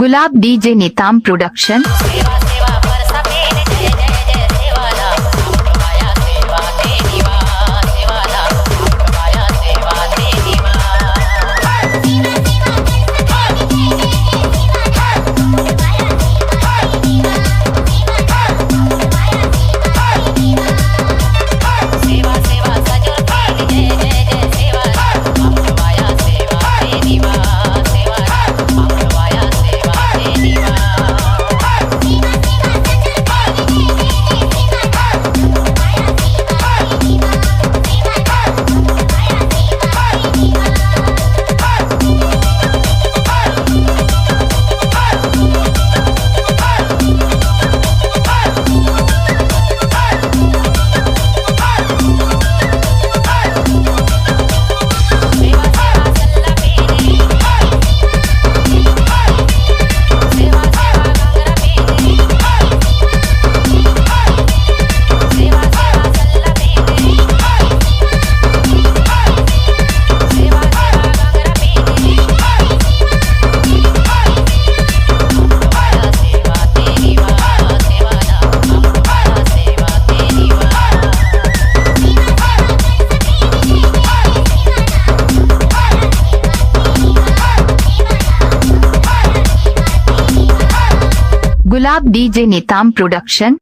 गुलाब DJ निताम production. सेवा सेवा परसा पेन जय जय जय सेवाला अमृतमाया सेवा तेरी वा सेवाला अमृतमाया सेवा तेरी वा सेवा सेवा सजल पेन जय जय जय सेवाला अमृतमाया सेवा तेरी वा सेवाला अमृतमाया सेवा तेरी वा सेवा सेवा सल्ला पेने सेवा सेवा गंगरा पेने सेवा सेवा सल्ला पेने सेवा सेवा गंगरा पेने अमृतमाया सेवा तेरी वा सेवाला अमृतमाया सेवा तेरी वा गुलाब डीजे निताम प्रोडक्शन।